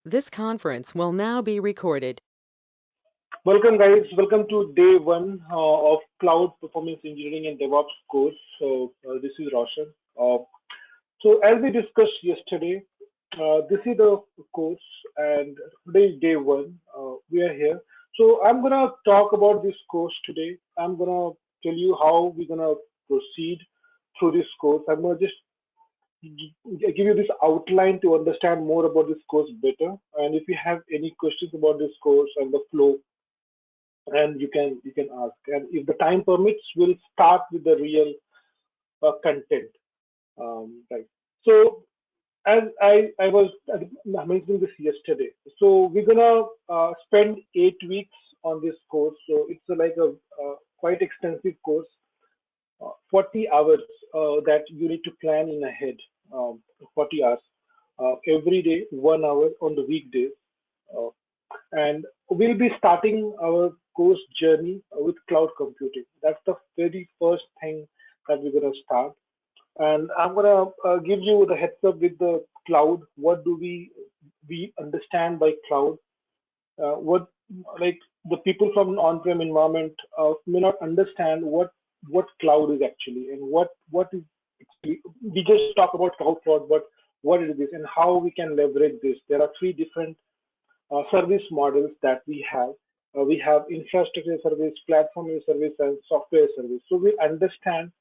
This conference will now be recorded. Welcome, guys. Welcome to day one of Cloud Performance Engineering and DevOps course. This is Roshan. As we discussed yesterday, this is the course, and today is day one. We are here. I'm gonna talk about this course today. I'm gonna tell you how we're gonna proceed through this course. I'm gonna just give you this outline to understand more about this course better. And if you have any questions about this course and the flow, and you can ask, and if the time permits, we'll start with the real content, right? So as I was mentioning this yesterday, so we're gonna spend 8 weeks on this course. So it's like a quite extensive course, 40 hours that you need to plan in ahead. 40 hours every day, 1 hour on the weekdays. uh, and we'll be starting our course journey with cloud computing. That's the very first thing that we're going to start. And I'm going to give you the heads up with the cloud. What do we understand by cloud? What, like, the people from an on-prem environment may not understand what cloud is actually, and what is. We just talk about cloud, but what is this and how we can leverage this. There are three different service models that we have. We have infrastructure as a service, platform as a service, and software as a service. So we understand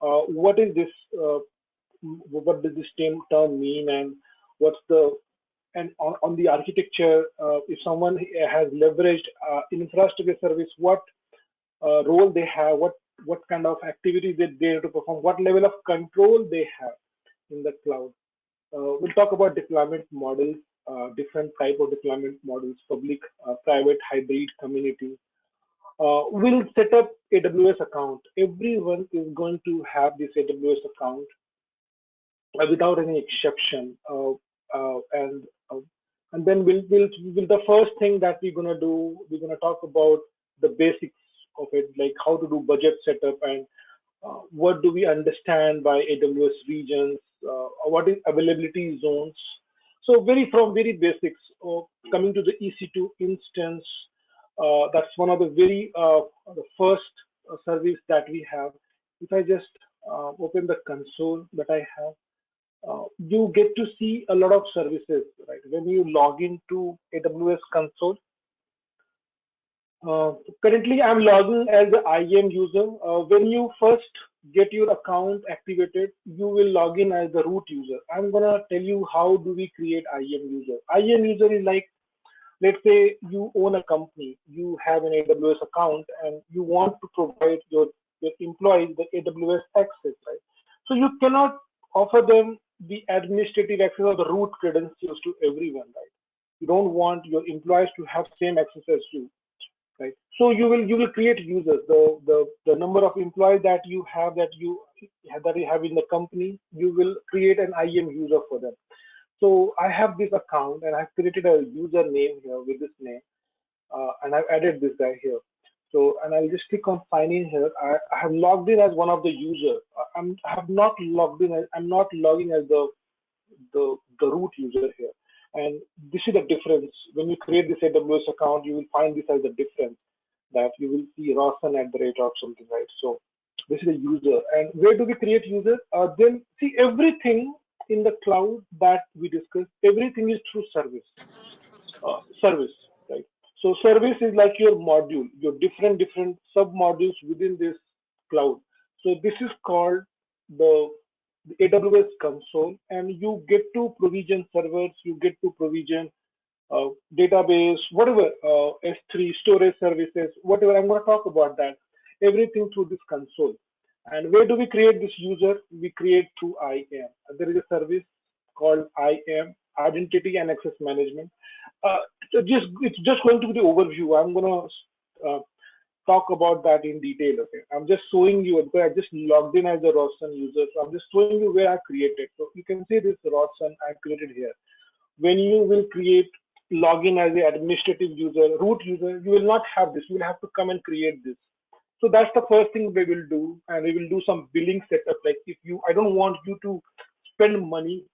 what is this, what does this term mean, and what's the, and on the architecture. If someone has leveraged infrastructure as a service, what role they have, what kind of activities they have to perform, what level of control they have in the cloud. We'll talk about deployment models, different type of deployment models, public, private, hybrid, community. We'll set up AWS account. Everyone is going to have this AWS account without any exception. And and then we'll the first thing that we're gonna do, we're gonna talk about the basics of it, like how to do budget setup, and what do we understand by AWS regions, what is availability zones. So from very basics, coming to the EC2 instance, that's one of the the first service that we have. If I just open the console that I have, you get to see a lot of services, right? When you log into AWS console, uh, currently, I'm logging as an IAM user. When you first get your account activated, you will log in as the root user. I'm gonna tell you how do we create IAM user. IAM user is like, let's say you own a company, you have an AWS account, and you want to provide your employees the AWS access, right? So you cannot offer them the administrative access or the root credentials to everyone, right? You don't want your employees to have same access as you, right? So you will create users. The number of employees that you have, that you have in the company, you will create an IAM user for them. So I have this account, and I've created a username here with this name, and I've added this guy here. So, and I'll just click on sign in here. I have logged in as one of the user. I have not logged in. I'm not logging as the root user here. And this is the difference. When you create this AWS account, you will find this as a difference, that you will see Roshan at the rate of something, right? So this is a user. And where do we create users? Then see, everything in the cloud that we discussed, everything is through service, right? So service is like your module, your different sub modules within this cloud. So this is called the, the AWS console, and you get to provision servers, you get to provision database, whatever, S3 storage services, whatever. I'm going to talk about that. Everything through this console. And where do we create this user? We create through IAM. There is a service called IAM, Identity and Access Management. It's just going to be the overview. I'm going to talk about that in detail. Okay, I'm just showing you because I just logged in as a Roshan user, so I'm just showing you where I created. So you can see this Roshan I created here. When you will create login as an administrative user, root user, you will not have this. You will have to come and create this. So that's the first thing we will do, and we will do some billing setup. Like, if you, I don't want you to spend money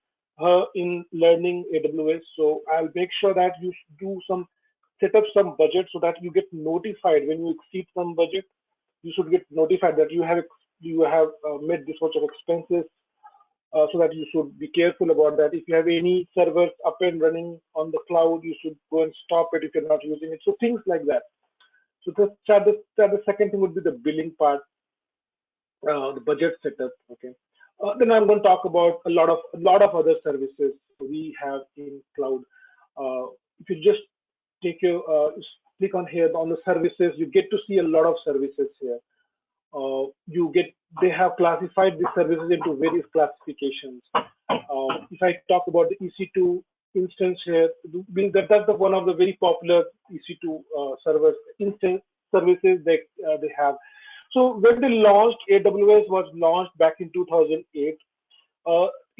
in learning AWS. So I'll make sure that you do some set up some budget so that you get notified when you exceed some budget. You should get notified that you have made this much of expenses, so that you should be careful about that. If you have any servers up and running on the cloud, you should go and stop it if you're not using it. So things like that. So the second thing would be the billing part, the budget setup. Okay. Then I'm going to talk about a lot of other services we have in cloud. If you just take your click on here on the services, you get to see a lot of services here. You get They have classified these services into various classifications. If I talk about the EC2 instance here, that's one of the very popular EC2 servers instance services they have. So when they launched, AWS was launched back in 2008.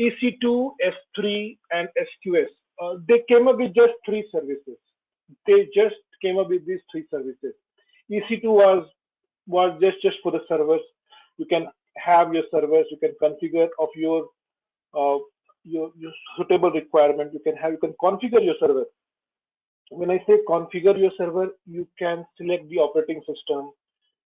EC2, S3, and SQS. They came up with just three services. They just came up with these three services. EC2 was just for the servers. You can have your servers. You can configure of uh, your suitable requirement. You can configure your server. When I say configure your server, you can select the operating system.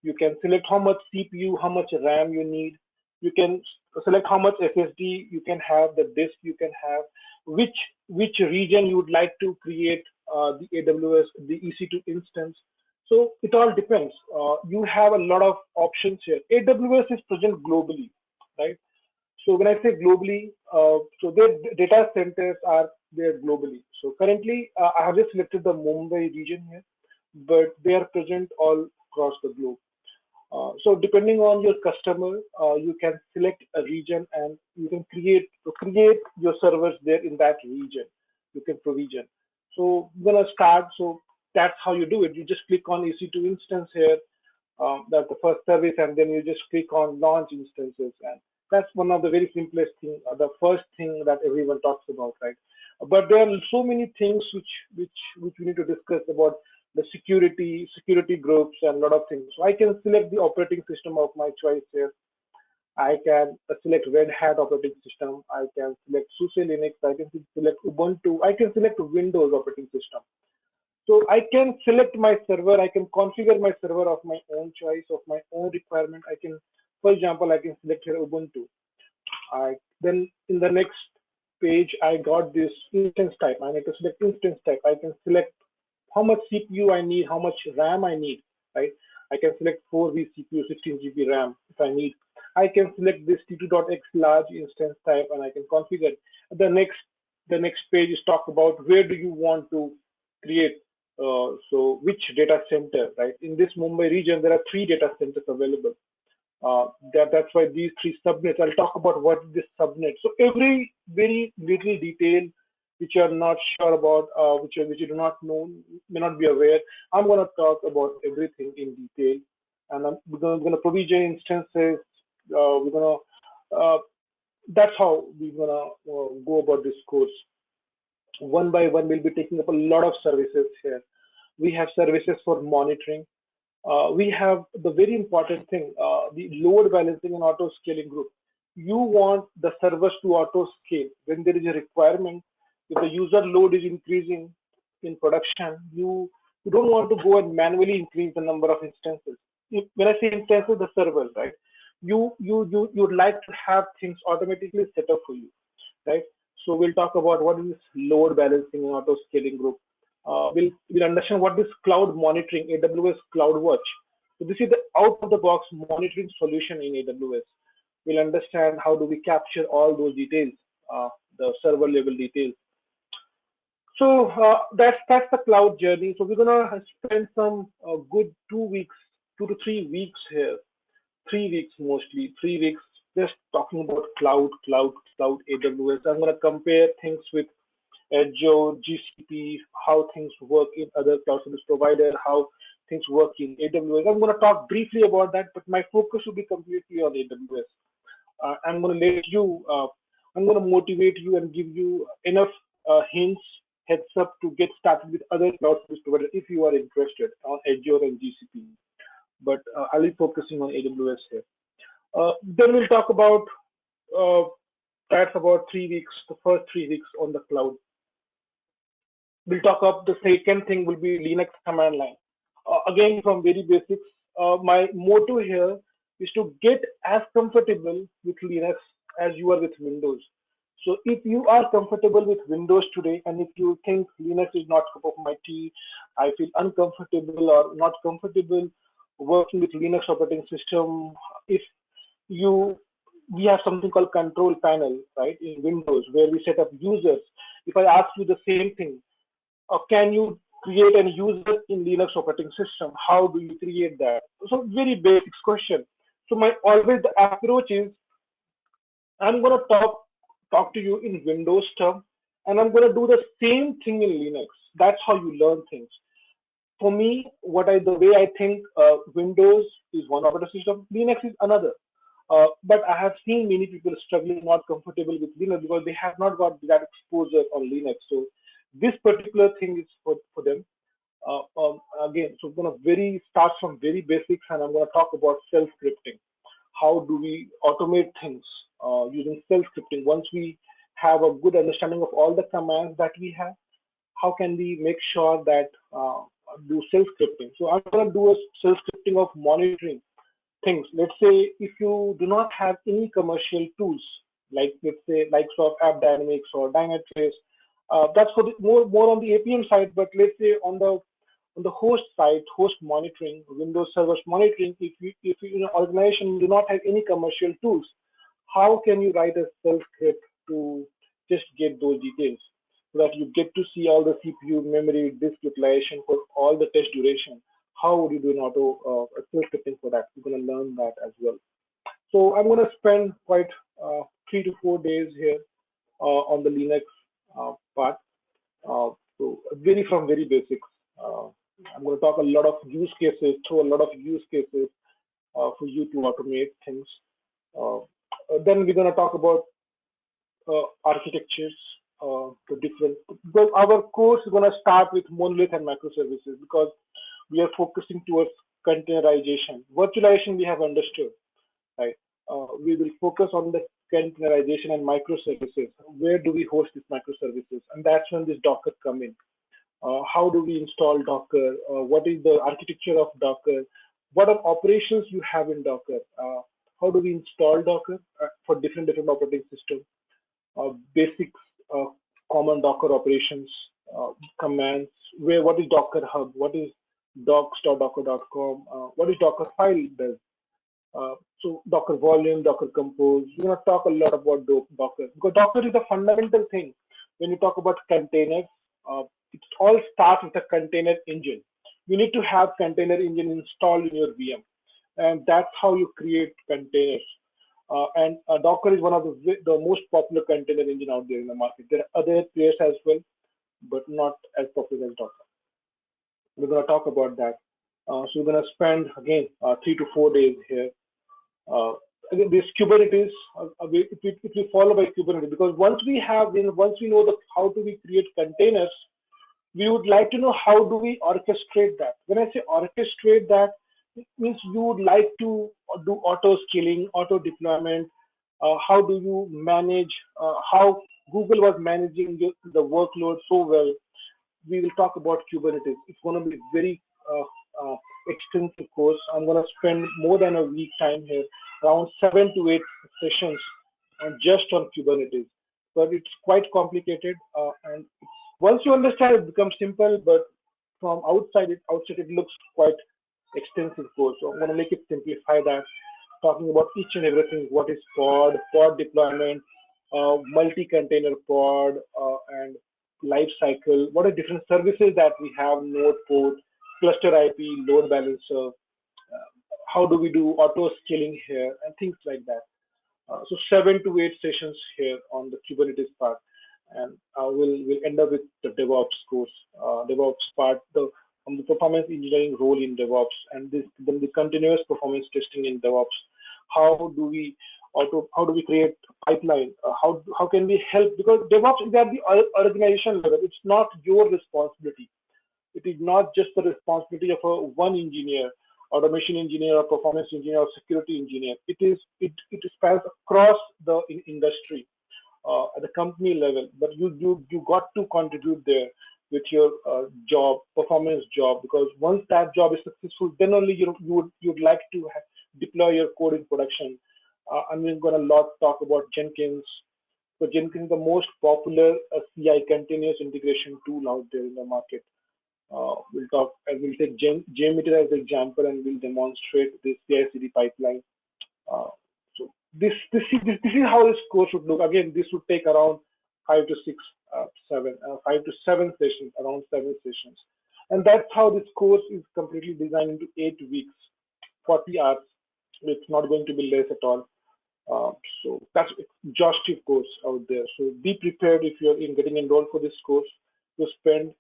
You can select how much CPU, how much RAM you need. You can select how much SSD you can have, the disk you can have, which region you would like to create the AWS, the EC2 instance. So it all depends. You have a lot of options here. AWS is present globally, right? So when I say globally, so their data centers are there globally. So currently, I have just selected the Mumbai region here, but they are present all across the globe. So depending on your customer, you can select a region and you can create your servers there in that region. You can provision. So I'm gonna start. So that's how you do it. You just click on EC2 instance here. That's the first service, and then you just click on launch instances, and that's one of the very simplest thing, the first thing that everyone talks about, right? But there are so many things which we need to discuss about the security groups and a lot of things. So I can select the operating system of my choice here. I can select Red Hat operating system. I can select SUSE Linux. I can select Ubuntu. I can select Windows operating system. So I can select my server. I can configure my server of my own choice, of my own requirement. For example, I can select here Ubuntu. Then in the next page, I got this instance type. I need to select instance type. I can select how much CPU I need, how much RAM I need, right? I can select 4 vCPU, 16 GB RAM if I need. I can select this T2.x large instance type and I can configure. The next the next page is talk about where do you want to create. So which data center, right? In this Mumbai region, there are 3 data centers available. That's why these 3 subnets. I'll talk about what is this subnet. So every very little detail which you are not sure about, which you do not know, may not be aware. I'm going to talk about everything in detail, and we're going to provision instances. We're going to That's how we're going to go about this course. One by one, we'll be taking up a lot of services here. We have services for monitoring. We have the very important thing, the load balancing and auto scaling group. You want the servers to auto scale when there is a requirement. If the user load is increasing in production, you don't want to go and manually increase the number of instances. When I say instances, the servers, right? You'd like to have things automatically set up for you, right? So we'll talk about what is load balancing and auto scaling group. We'll understand what is cloud monitoring, AWS CloudWatch. So this is the out of the box monitoring solution in AWS. We'll understand how do we capture all those details, the server level details. So that's the cloud journey. So we're gonna spend some good 2 weeks, 2 to 3 weeks here, 3 weeks mostly, 3 weeks just talking about cloud, AWS. I'm gonna compare things with Azure, GCP, how things work in other cloud service provider, how things work in AWS. I'm going to talk briefly about that, but my focus will be completely on AWS. I'm going to I'm going to motivate you and give you enough hints, heads up to get started with other cloud service providers if you are interested on Azure and GCP. But I'll be focusing on AWS here. Then we'll talk about uh, That's about 3 weeks, the first 3 weeks on the cloud. We'll talk up the second thing will be Linux command line. Again, from very basics, my motto here is to get as comfortable with Linux as you are with Windows. So if you are comfortable with Windows today, and if you think Linux is not cup of my tea, I feel uncomfortable or not comfortable working with Linux operating system. If you we have something called control panel, right, in Windows where we set up users. If I ask you the same thing, can you create a user in Linux operating system? How do you create that? So very basic question. So my always the approach is I'm gonna talk to you in Windows term, and I'm gonna do the same thing in Linux. That's how you learn things. For me, the way I think, Windows is one operating system, Linux is another. But I have seen many people struggling, not comfortable with Linux because they have not got that exposure on Linux. So this particular thing is for them. Again, so I'm gonna very start from very basics, and I'm gonna talk about self scripting. How do we automate things using self scripting? Once we have a good understanding of all the commands that we have, how can we make sure that do self scripting? So I'm gonna do a self scripting of monitoring things. Let's say if you do not have any commercial tools, like let's say likes of App Dynamics or Dynatrace, that's for the, more on the APM side. But let's say on the host side, host monitoring, Windows servers monitoring, if you in an organization do not have any commercial tools, how can you write a self script to just get those details so that you get to see all the CPU, memory, disk utilization for all the test duration? How would you do an auto self scripting for that? You're going to learn that as well. So I'm going to spend quite 3 to 4 days here on the Linux part. So very from very basics. Uh, I'm going to talk a lot of use cases, through a lot of use cases for you to automate things. Uh, then we're going to talk about architectures, the different, because our course is going to start with monolith and microservices because we are focusing towards containerization. Virtualization we have understood, right? We will focus on the containerization and microservices. Where do we host these microservices? And that's when this Docker come in. How do we install Docker? What is the architecture of Docker? What are operations you have in Docker? How do we install Docker for different operating systems? Basics, uh, common Docker operations, commands, what is Docker Hub, what is docs.docker.com, what is Docker file does. So Docker volume, Docker compose. We're going to talk a lot about Docker because Docker is a fundamental thing. When you talk about containers, it all starts with a container engine. You need to have container engine installed in your VM, and that's how you create containers. And Docker is one of the most popular container engine out there in the market. There are other players as well, but not as popular as Docker. We're going to talk about that. So we're going to spend again 3 to 4 days here. Uh, Again, this Kubernetes, it will follow by Kubernetes because once we know how do we create containers, we would like to know how do we orchestrate that. When I say orchestrate that, it means you would like to do auto scaling, auto deployment. How do you manage? How Google was managing the workload so well. We will talk about Kubernetes. It's going to be very extensive course. I'm going to spend more than a week time here, around 7 to 8 sessions just on Kubernetes. But it's quite complicated, and once you understand, it becomes simple. But from outside it looks quite extensive course. So I'm going to make it simplify that, talking about each and everything. What is pod deployment, multi-container pod, and life cycle. What are different services that we have? Node port, cluster IP, load balancer. How do we do auto scaling here, and things like that. So 7 to 8 sessions here on the Kubernetes part, and we'll end up with the DevOps course, DevOps part, the performance engineering role in DevOps, and then the continuous performance testing in DevOps. How do we how do we create pipeline? How can we help? Because DevOps is at the organization level. It's not your responsibility. It is not just the responsibility of one engineer, automation engineer, or performance engineer, or security engineer. It spans across the industry. at the company level, but you got to contribute there with your job, performance job, because once that job is successful, then only you'd like to deploy your code in production. And we're going to lot talk about Jenkins. So Jenkins is the most popular CI continuous integration tool out there in the market. We'll talk and we'll take JMeter as an example, and we'll demonstrate this CI/CD pipeline. Uh, so this is how this course would look. Again, this would take around 5 to 6, 5 to 7 sessions, around 7 sessions, and that's how this course is completely designed into 8 weeks, 40 hours. It's not going to be less at all. Uh, so that's exhaustive course out there. So be prepared if you're in getting enrolled for this course to spend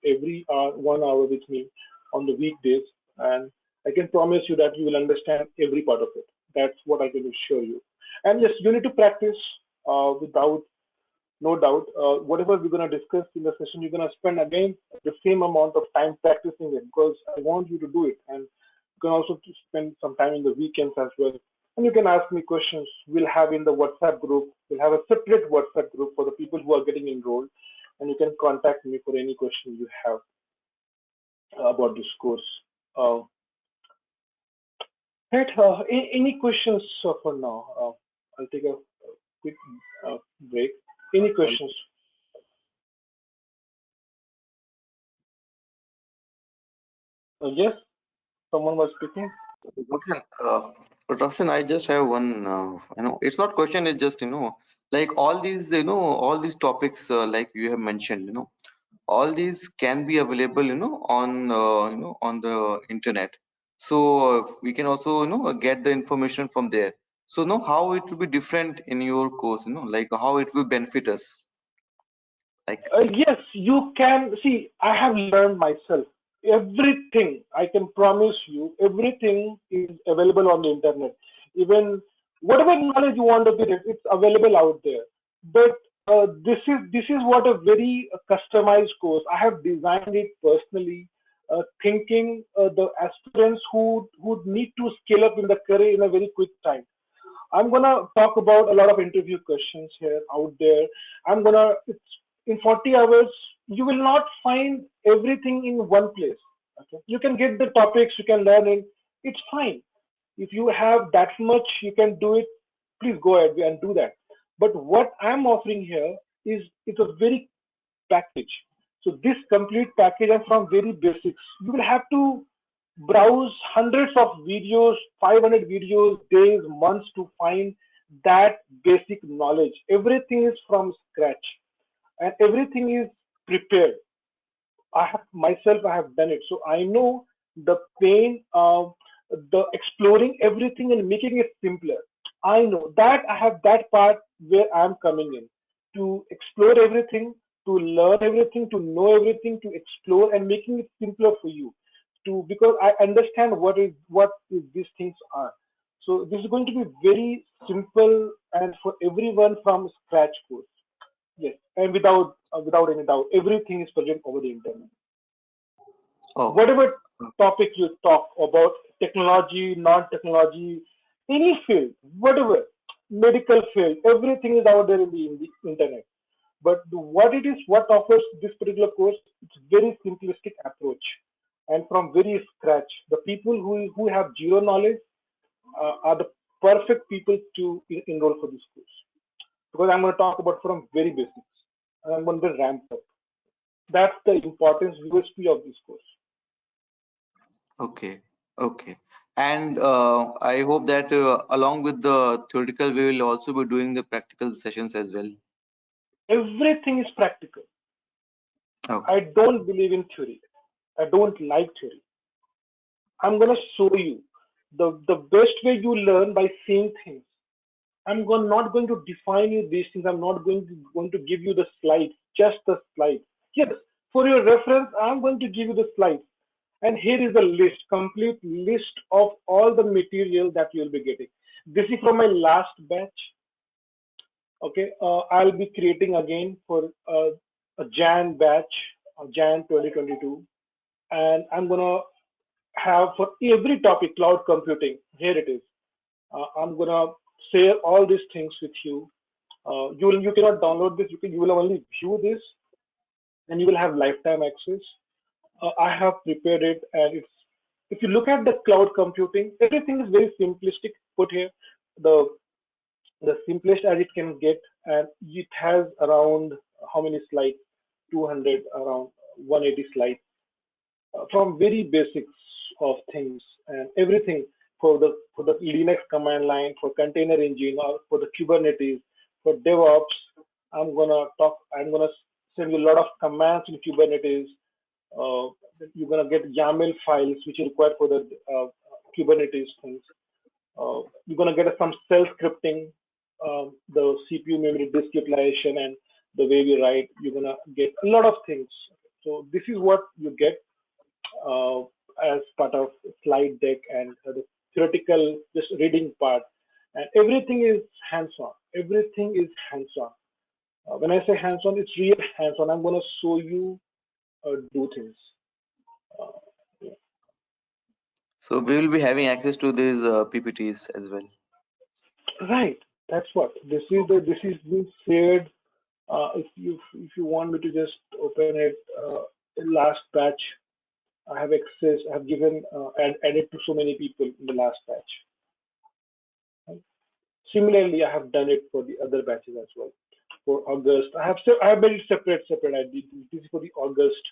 every hour, 1 hour with me on the weekdays, and I can promise you that you will understand every part of it. That's what I can assure you. And yes, you need to practice without no doubt. Whatever we're going to discuss in the session, you're going to spend again the same amount of time practicing it, because I want you to do it. And you can also spend some time in the weekends as well. And you can ask me questions. We'll have in the WhatsApp group, we'll have a separate WhatsApp group for the people who are getting enrolled. And you can contact me for any question you have about this course. Uh, right, any questions for now? I'll take a quick break. Any questions? Yes, someone was speaking. Roshan, Roshan, I just have one, it's not question, it's just, like all these, all these topics, like you have mentioned, all these can be available, on the internet. So we can also, get the information from there. So, how it will be different in your course, like how it will benefit us, like. Yes, you can see. I have learned myself. Everything, I can promise you, everything is available on the internet. Even whatever knowledge you want to get, it's available out there. But this is what a very customized course. I have designed it personally, thinking the aspirants who need to scale up in the career in a very quick time. I'm gonna talk about a lot of interview questions here out there. I'm gonna it's in 40 hours you will not find everything in one place. Okay, you can get the topics, you can learn it. It's fine. If you have that much, you can do it. Please go ahead and do that. But what I'm offering here is it's a very package. So this complete package and from very basics, you will have to browse hundreds of videos, 500 videos, days, months to find that basic knowledge. Everything is from scratch and everything is prepared. I have done it, so I know the pain of the exploring everything and making it simpler. I know that I have that part where I'm coming in to explore everything, to learn everything, to know everything, to explore and making it simpler for you. To because I understand what these things are. So this is going to be very simple and for everyone from scratch course. Yes, and without any doubt, everything is present over the internet. Oh. Whatever topic you talk about, technology, non-technology, any field, whatever, medical field, everything is out there in the internet. But what it is, what offers this particular course, it's very simplistic approach. And from very scratch, the people who have zero knowledge are the perfect people to enroll for this course. Because I'm going to talk about from very basics. And I'm going to ramp up. That's the importance, USP of this course. Okay, okay. And I hope that along with the theoretical, we will also be doing the practical sessions as well. Everything is practical. Okay. I don't believe in theory. I don't like theory. I'm going to show you the best way you learn by seeing things. Not going to define you these things. I'm not going to give you the slides, just the slides. Yes, for your reference, I'm going to give you the slides. And here is the list, complete list of all the material that you'll be getting. This is from my last batch. Okay, I'll be creating again for a Jan batch, Jan 2022, and I'm gonna have for every topic cloud computing. Here it is. I'm gonna share all these things with you. You cannot download this. You will only view this, and you will have lifetime access. I have prepared it, and it's if you look at the cloud computing, everything is very simplistic put here. The the simplest as it can get, and it has around how many slides? 200, around 180 slides, from very basics of things and everything for the Linux command line, for container engine, or for the Kubernetes, for DevOps. I'm gonna send you a lot of commands in Kubernetes. Uh, you're gonna get YAML files which are required for the Kubernetes things. You're gonna get some shell scripting, the CPU memory disk utilization, and the way we write. You're gonna get a lot of things. So this is what you get uh, as part of slide deck and the theoretical just reading part. And everything is hands-on. Everything is hands-on. When I say hands-on, it's real hands-on. I'm gonna show you do things. Uh, yeah. So we will be having access to these PPTs as well. Right. That's what this is being shared. If you want me to just open it, in last batch, I have access. I have given added to so many people in the last batch. Right? Similarly, I have done it for the other batches as well. For August, I have made it separate. I did this is for the August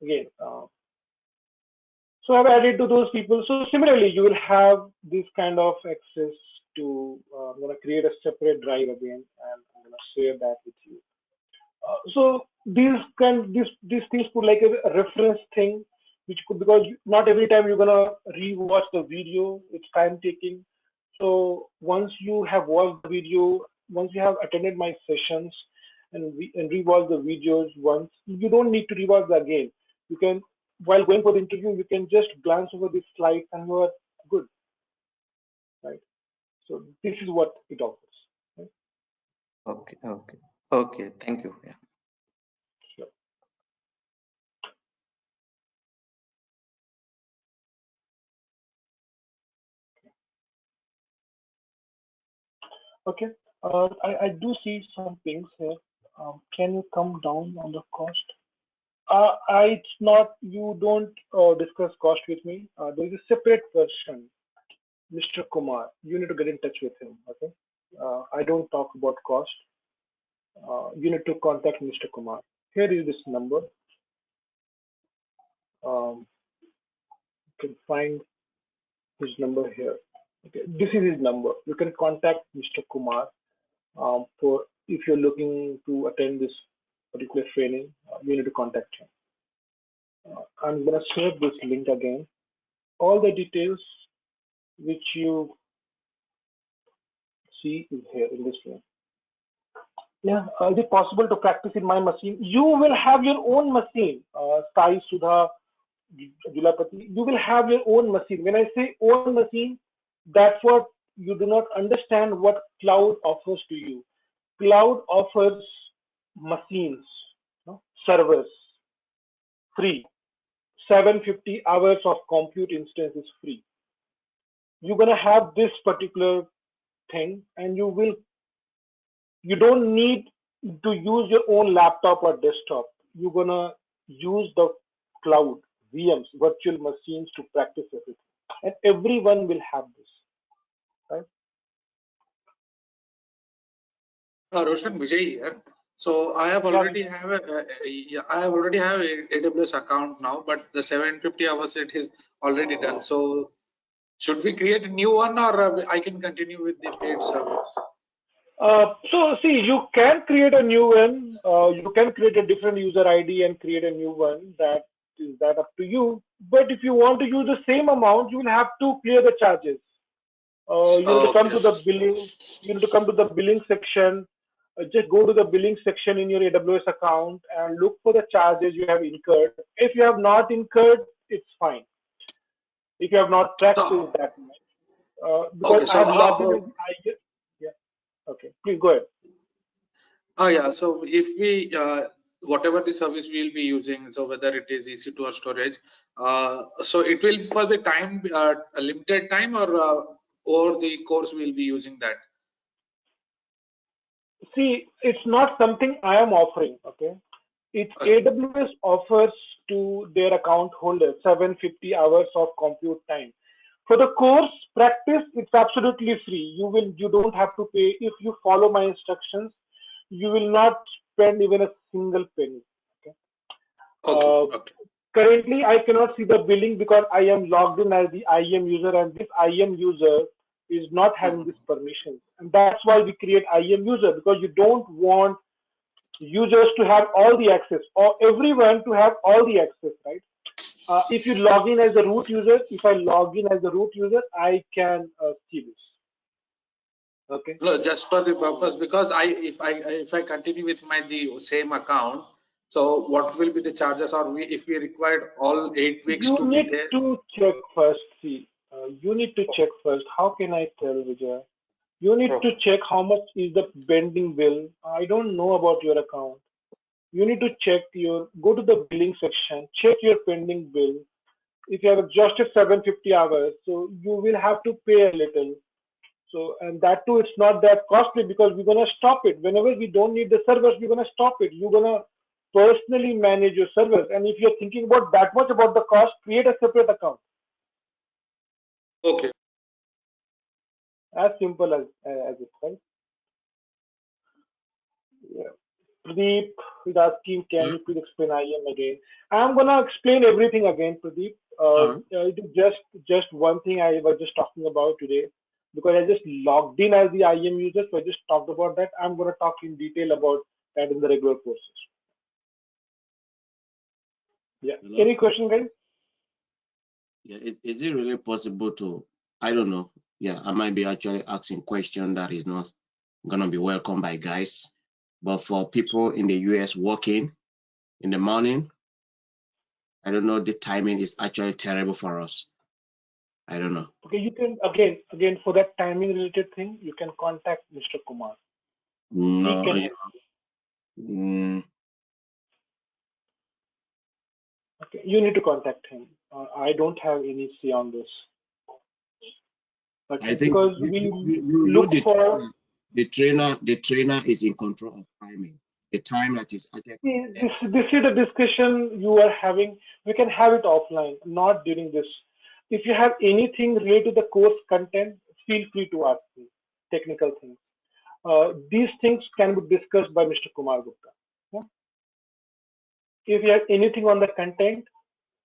again. So I've added to those people. So similarly, you will have this kind of access to. I'm going to create a separate drive again, and I'm going to share that with you. So these things could like a reference thing, which could, because not every time you're gonna rewatch the video, it's time taking. So once you have watched the video, once you have attended my sessions and rewatch the videos once, you don't need to rewatch the again. You can, while going for the interview, you can just glance over these slides and you are good, right? So this is what it offers. Right? Okay. Thank you. Yeah. Sure. Okay. I do see some things here. Can you come down on the cost? It's not, you don't discuss cost with me. There is a separate person, Mr. Kumar. You need to get in touch with him. Okay. I don't talk about cost. You need to contact Mr. Kumar. Here is this number. You can find his number here. Okay. This is his number. You can contact Mr. Kumar for if you're looking to attend this particular training. You need to contact him. I'm gonna share this link again. All the details which you see is here in this link. Yeah, is it possible to practice in my machine? You will have your own machine, Sai, Sudha, Julapati. You will have your own machine. When I say own machine, that's what you do not understand what cloud offers to you. Cloud offers machines, servers, free. 750 hours of compute instance is free. You're gonna have this particular thing, and you don't need to use your own laptop or desktop. You're gonna use the cloud, VMs, virtual machines, to practice everything, and everyone will have this, right? Roshan, Vijay here. So I have already have a AWS account now, but the 750 hours it is already done. So should we create a new one, or I can continue with the paid service? So see, you can create a new one. You can create a different user ID and create a new one. That is that up to you. But if you want to use the same amount, you will have to clear the charges. You need to come to the billing. You need to come to the billing section. Just go to the billing section in your AWS account and look for the charges you have incurred. If you have not incurred, it's fine. If you have not practiced that much, because I have logged in. Yeah. Okay. Please go ahead. Oh yeah. So if we whatever the service we'll be using, so whether it is EC2 or storage, so it will be for the time, a limited time, or over the course we'll be using that. See, it's not something I am offering, okay? It's Okay. AWS offers to their account holders 750 hours of compute time. For the course practice, it's absolutely free. You don't have to pay. If you follow my instructions, you will not spend even a single penny. Okay. Okay. Uh, Okay. Currently, I cannot see the billing because I am logged in as the IAM user, and this IAM user is not having Mhm. this permission. And that's why we create IAM user, because you don't want users to have all the access or everyone to have all the access, right? If you log in as a root user, if I log in as a root user, I can see this. Okay. No, just for the purpose, because if I continue with the same account, so what will be the charges, or if we required all 8 weeks You to be need there? to check first. See, you need to check first. How can I tell, Vijay? You need to Okay. check how much is the pending bill. I don't know about your account. You need to go to the billing section, check your pending bill. If you have exhausted 750 hours, so you will have to pay a little. So, and that too, it's not that costly because we're gonna stop it. Whenever we don't need the servers, we're gonna stop it. You're gonna personally manage your servers. And if you're thinking about that much about the cost, create a separate account. Okay. As simple as it, right? Yeah. Pradeep is asking, can Hmm? you please explain IAM again? I'm gonna explain everything again, Pradeep. It is just one thing I was just talking about today because I just logged in as the IAM user, so I just talked about that. I'm gonna talk in detail about that in the regular courses. Yeah. Hello? Any question, guys? Yeah, is it really possible to, I don't know. Yeah, I might be actually asking question that is not gonna be welcomed by guys. But for people in the US working in the morning, I don't know, the timing is actually terrible for us. I don't know. Okay, you can again for that timing related thing, you can contact Mr. Kumar. He No, can help. mm, Okay, you need to contact him. I don't have any say on this. I Okay, think because we look for. the trainer is in control of timing. The time that is actually See, this is the discussion you are having. We can have it offline, not during this. If you have anything related to the course content, feel free to ask me. Technical things. These things can be discussed by Mr. Kumar Gupta. Yeah? If you have anything on the content,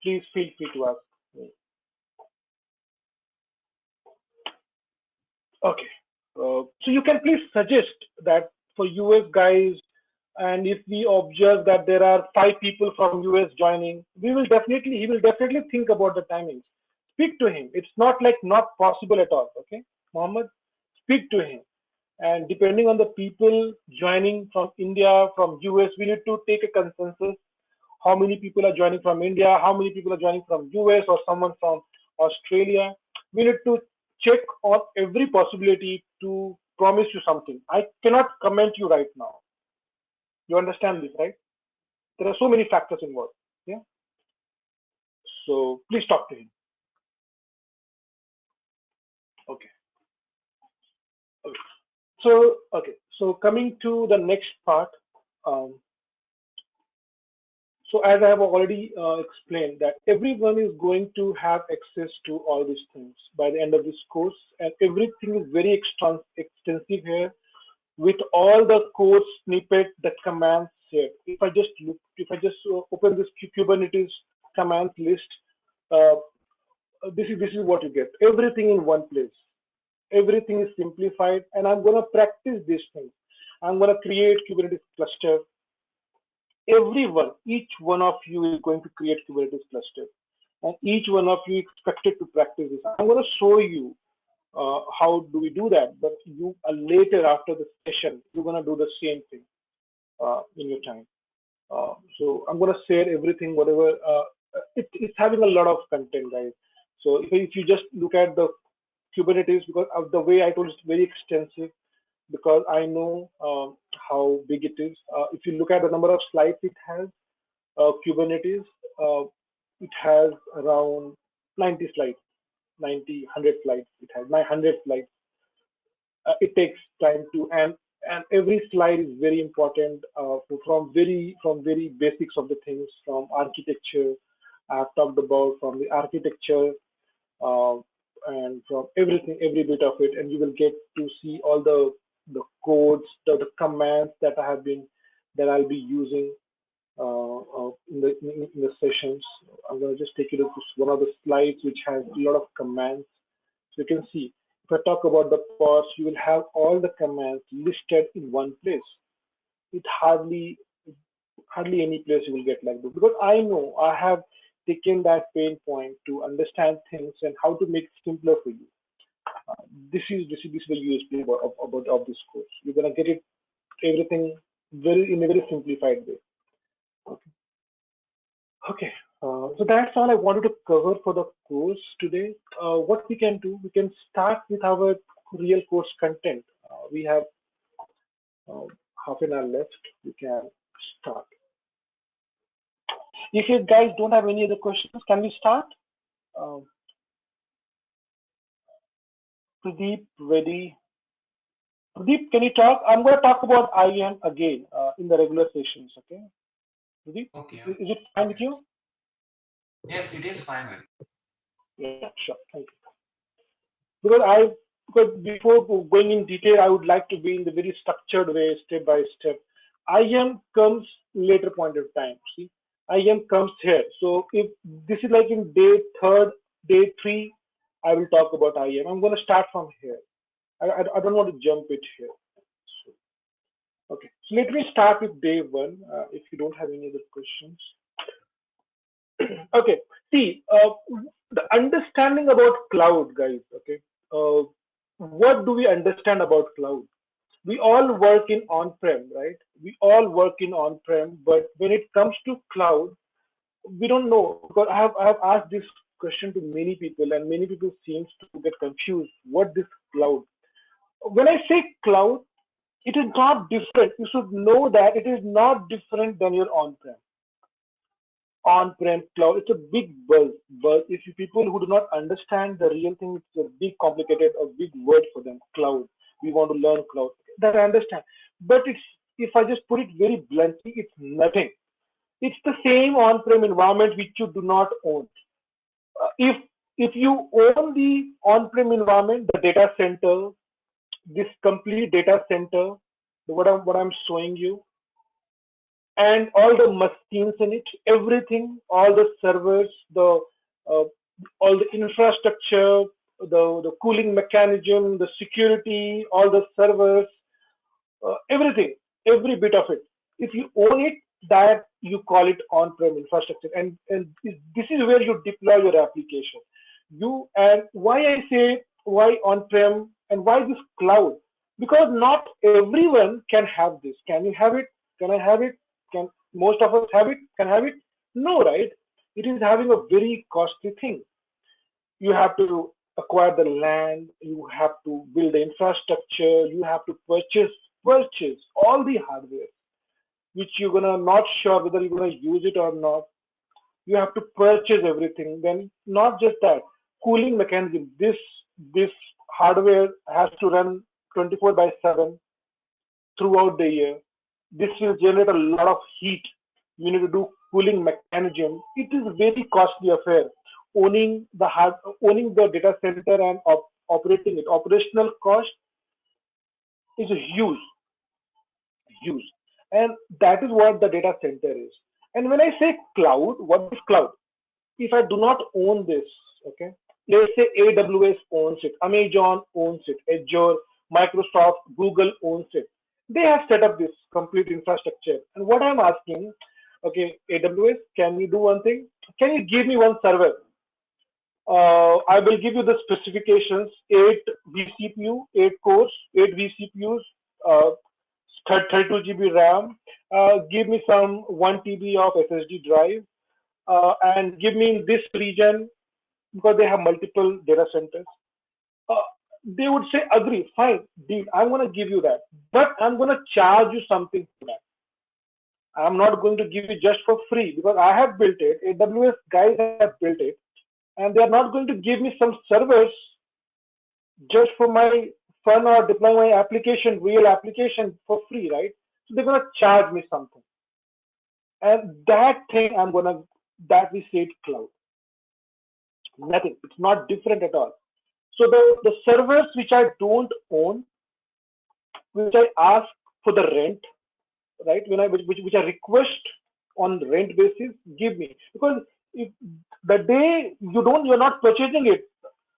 please feel free to ask me. Okay. So you can please suggest that for US guys, and if we observe that there are 5 people from US joining, he will definitely think about the timings. Speak to him. It's not like not possible at all. Okay, Mohammed, speak to him. And depending on the people joining from India, from US, we need to take a consensus. How many people are joining from India? How many people are joining from US or someone from Australia? We need to check on every possibility to promise you something. I cannot comment you right now. You understand this, right? There are so many factors involved. Yeah. So please talk to him. Okay. Okay. So coming to the next part. Um, so as I have already explained that everyone is going to have access to all these things by the end of this course, and everything is very extensive here with all the code snippet, the commands here. If I just open this Kubernetes commands list, uh, this is what you get. Everything in one place. Everything is simplified, and I'm going to practice these things. I'm going to create Kubernetes cluster. Each one of you is going to create Kubernetes cluster, and each one of you expected to practice this. I'm going to show you how do we do that, but you later after the session, you're going to do the same thing in your time. So I'm going to share everything, whatever. It's having a lot of content, guys. So if you just look at the Kubernetes, because of the way I told, it's very extensive because I know how big it is. If you look at the number of slides it has, Kubernetes, uh, it has around 90 slides, 90, 100 slides. It has 900 slides. It takes time to, and and every slide is very important, from very basics of the things, from architecture I've talked about, from the architecture, uh, and from everything, every bit of it, and you will get to see all the codes, the commands that I'll be using in the sessions. I'm going to just take you to one of the slides which has a lot of commands. So you can see, if I talk about the parts, you will have all the commands listed in one place. It hardly any place you will get like this, because I know I have taken that pain point to understand things and how to make it simpler for you. This is the USP of this course. You're gonna get it everything very in a very simplified way. Okay. Okay. So that's all I wanted to cover for the course today. What we can do, we can start with our real course content. We have uh, half an hour left. We can start. If you guys don't have any other questions, can we start? Uh, Pradeep, ready? Pradeep, can you talk? I'm going to talk about IAM again in the regular sessions. Okay, Pradeep, Okay. is it fine with you? Yes, it is fine with. Yeah, sure. Thank you. Because before going in detail, I would like to be in the very structured way, step by step. IAM comes later point of time. See, IAM comes here. So if this is like in day third, day three, I will talk about IAM. I'm going to start from here. I don't want to jump it here. So, okay, so let me start with day one. If you don't have any other questions. Okay, see, the understanding about cloud, guys. Okay, what do we understand about cloud? We all work in on-prem, right? We all work in on-prem, but when it comes to cloud, we don't know, because I have asked this question to many people, and many people seems to get confused. What this cloud? When I say cloud, it is not different. You should know that it is not different than your on-prem. On-prem cloud, it's a big buzz. But if you people who do not understand the real thing, it's a big complicated, a big word for them. Cloud. We want to learn cloud. That I understand. But it's, if I just put it very bluntly, it's nothing. It's the same on-prem environment which you do not own. If you own the on-prem environment, the data center, this complete data center, what I'm showing you, and all the machines in it, everything, all the servers, uh, all the infrastructure, the cooling mechanism, the security, all the servers, everything, every bit of it. If you own it, that you call it on-prem infrastructure, and this is where you deploy your application. And why I say why on-prem and why this cloud? Because not everyone can have this. Can you have it? Can I have it? Can most of us have it? Can have it? No, right? It is having a very costly thing. You have to acquire the land, you have to build the infrastructure, you have to purchase all the hardware, which you're gonna not sure whether you're gonna use it or not. You have to purchase everything. Then not just that, cooling mechanism. This hardware has to run 24 by 7 throughout the year. This will generate a lot of heat. You need to do cooling mechanism. It is a very costly affair. Owning the data center and operating it. Operational cost is huge, huge, and that is what the data center is. And when I say cloud, what is cloud? If I do not own this, okay, let's say AWS owns it, Amazon owns it, Azure, Microsoft, Google owns it. They have set up this complete infrastructure. And what I'm asking, okay, AWS, can you do one thing? Can you give me one server? I will give you the specifications: 8 vCPU, 8 cores, 8 vCPUs, 32 GB RAM. Give me some 1 TB of SSD drive, and give me in this region, because they have multiple data centers. Uh, they would say, agree, fine, deal. I'm going to give you that, but I'm going to charge you something for that. I'm not going to give you just for free, because I have built it. AWS guys have built it, and they are not going to give me some servers just for fun or deploy my application, real application for free, right? So they're gonna charge me something, and that thing that we say it cloud. Nothing. It's not different at all. So the servers which I don't own, which I ask for the rent, right? When I which I request on rent basis, give me, because if the day you're not purchasing it,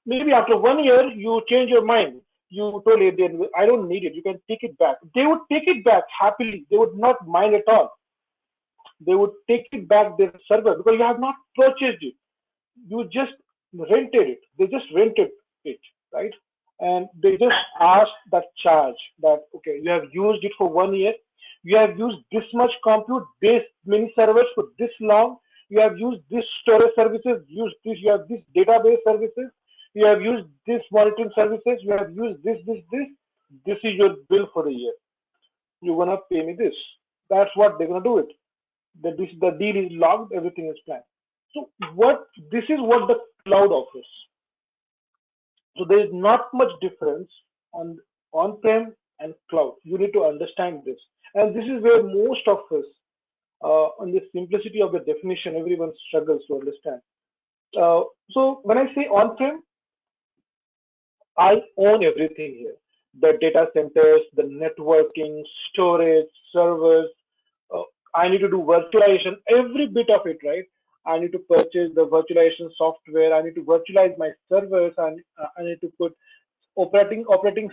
maybe after 1 year you change your mind. You told it, then I don't need it. You can take it back. They would take it back happily. They would not mind at all. They would take it back their server because you have not purchased it. You just rented it. They just rented it, right? And they just asked that charge that, okay, you have used it for 1 year. You have used this much compute based many servers for this long. You have used this storage services, used this, you have this database services, you have used this monitoring services, you have used this. This is your bill for the year. You're gonna pay me this. That's what they're gonna do it. The deal is logged, everything is planned. So this is what the cloud offers. So there is not much difference on on-prem and cloud. You need to understand this, and this is where most of us, on the simplicity of the definition, everyone struggles to understand. So when I say on-prem, I own everything here: the data centers, the networking, storage, servers. Uh, I need to do virtualization, every bit of it, right? I need to purchase the virtualization software. I need to virtualize my servers, and I need to put operating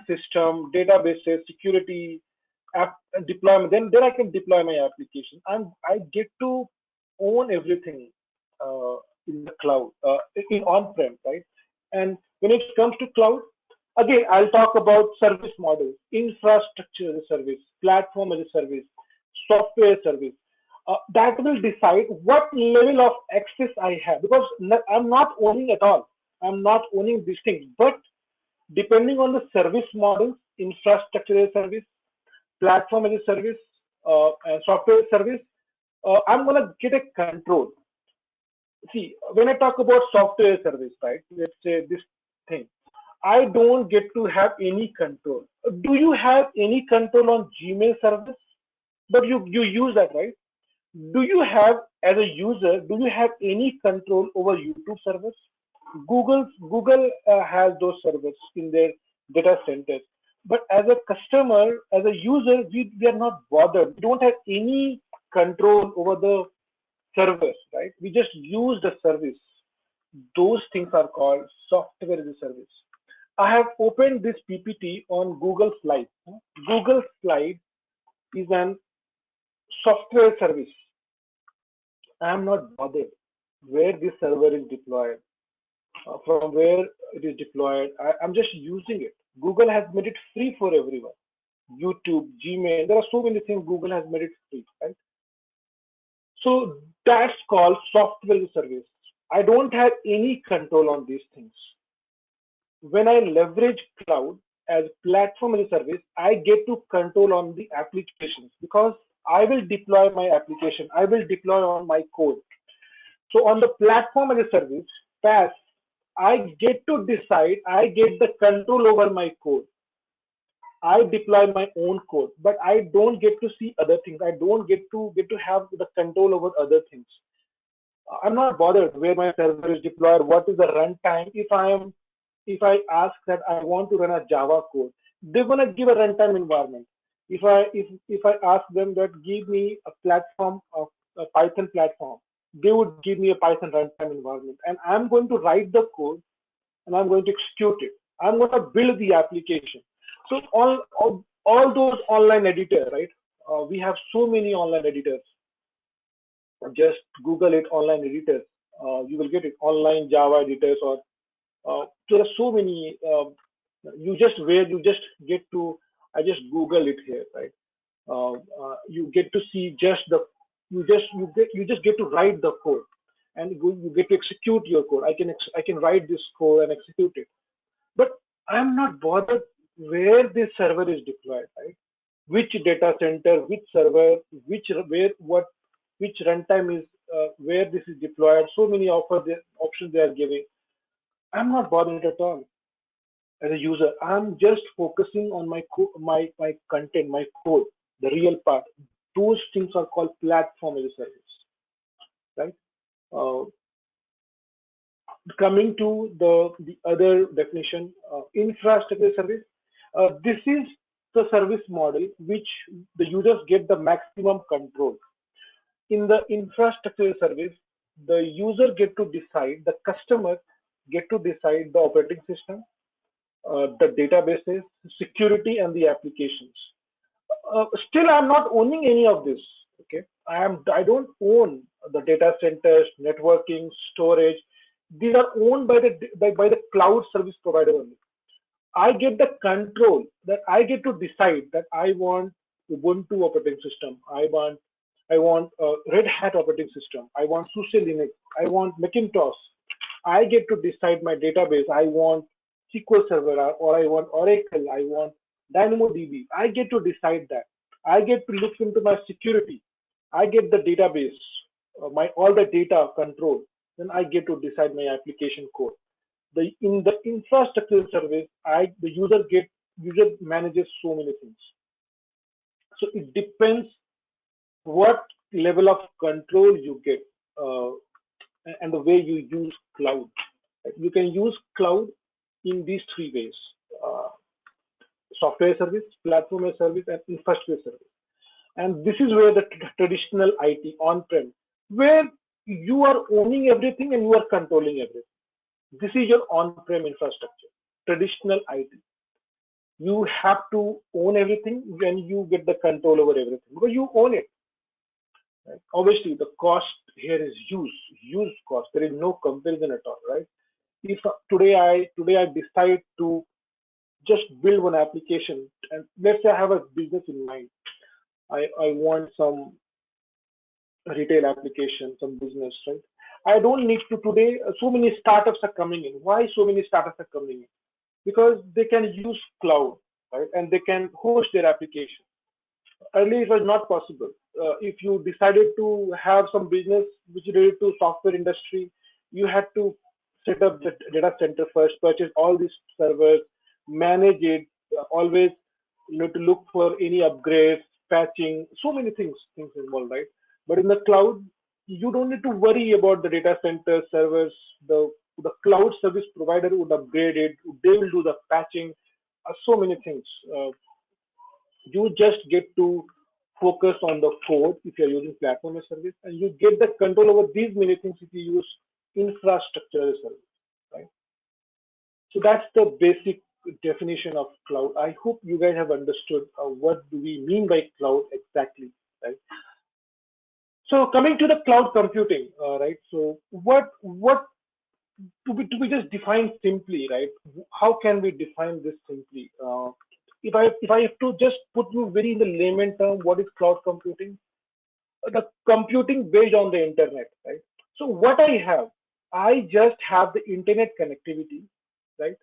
system, databases, security, app deployment. Then I can deploy my application. I get to own everything uh, in the cloud, in on-prem, right? And when it comes to cloud, again, I'll talk about service models: infrastructure as a service, platform as a service, software service. That will decide what level of access I have, because I'm not owning at all. I'm not owning these things, but depending on the service models, infrastructure as a service, platform as a service, and software service, I'm gonna get a control. See, when I talk about software service, right? Let's say this thing, I don't get to have any control. Do you have any control on Gmail service? But you use that, right? Do you have, as a user, do you have any control over YouTube servers? Google has those servers in their data centers. But as a customer, as a user, we are not bothered. We don't have any control over the servers, right? We just use the service. Those things are called software as a service. I have opened this PPT on Google Slide. Google Slide is an software service. I am not bothered where this server is deployed, from where it is deployed. I'm just using it. Google has made it free for everyone. YouTube, Gmail, there are so many things Google has made it free, right? So that's called software as a service. I don't have any control on these things. When I leverage cloud as platform as a service, I get to control on the applications, because I will deploy my application. I will deploy on my code. So on the platform as a service, PaaS, I get to decide. I get the control over my code. I deploy my own code, but I don't get to see other things. I don't get to have the control over other things. I'm not bothered where my server is deployed, what is the runtime. If I ask that I want to run a Java code, they're gonna give a runtime environment. If I ask them that give me a platform of a Python platform, they would give me a Python runtime environment, and I'm going to write the code and I'm going to execute it. I'm going to build the application. So all those online editors, right? We have so many online editors. Just Google it, online editors. You will get it, online Java editors, or there are so many. You just get to. I just Google it here, right? You get to see just the. You just get to write the code, and you get to execute your code. I can write this code and execute it, but I'm not bothered where this server is deployed, right? Which data center, which server, where, what, which runtime is, where this is deployed. So many options they are giving. I'm not bothered at all. as a user. I'm just focusing on my content, my code, the real part. Those things are called platform as a service, right? Uh, Coming to the other definition, infrastructure service. This is the service model which the users get the maximum control. In the infrastructure service, the user get to decide, the customer get to decide the operating system, the databases, security, and the applications. Still, I'm not owning any of this. Okay, I don't own the data centers, networking, storage. These are owned by the cloud service provider only. I get the control, that I get to decide that I want Ubuntu operating system. I want Red Hat operating system. I want SUSE Linux. I want Macintosh. I get to decide my database. I want SQL Server, or I want Oracle. I want DynamoDB. I get to decide that. I get to look into my security. I get the database, my all the data control. Then I get to decide my application code. In the infrastructure service, the user manages so many things. So it depends what level of control you get, and the way you use cloud. You can use cloud in these three ways: uh, software service, platform as service, and infrastructure service. And this is where the traditional IT on-prem, where you are owning everything and you are controlling everything. This is your on-prem infrastructure, traditional IT. You have to own everything when you get the control over everything because you own it. Right? Obviously, the cost here is huge cost. There is no comparison at all, right? If today I decide to just build one application, and let's say I have a business in mind, I want some retail application, some business, right? I don't need to today. So many startups are coming in. Why so many startups are coming in? Because they can use cloud, right? And they can host their application. Earlier, it was not possible. If you decided to have some business which is related to software industry, you had to set up the data center first, purchase all these servers, manage it, always to look for any upgrades, patching, so many things involved, right? But in the cloud, you don't need to worry about the data center servers. The cloud service provider would upgrade it. They will do the patching. So many things. You just get to focus on the code if you're using platform as service, and you get the control over these many things if you use infrastructure as service, right? So that's the basic definition of cloud. I hope you guys have understood what do we mean by cloud exactly, right? So coming to the cloud computing, right? So what to be just defined simply, right? How can we define this simply? If I have to just put you very in the layman term, what is cloud computing? The computing based on the internet, right? So what I just have the internet connectivity, right?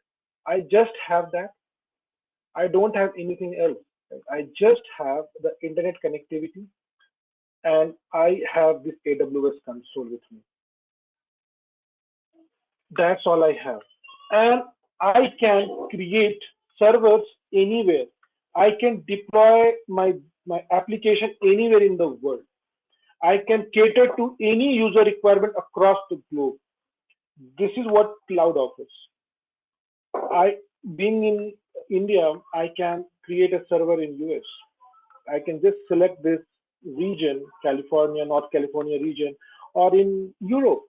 I just have that. I don't have anything else. Right? I just have the internet connectivity, and I have this AWS console with me. That's all I have. And I can create servers anywhere. I can deploy my application anywhere in the world. I can cater to any user requirement across the globe. This is what cloud offers. Being in India, I can create a server in US. I can just select this region, California, North California region, or in Europe,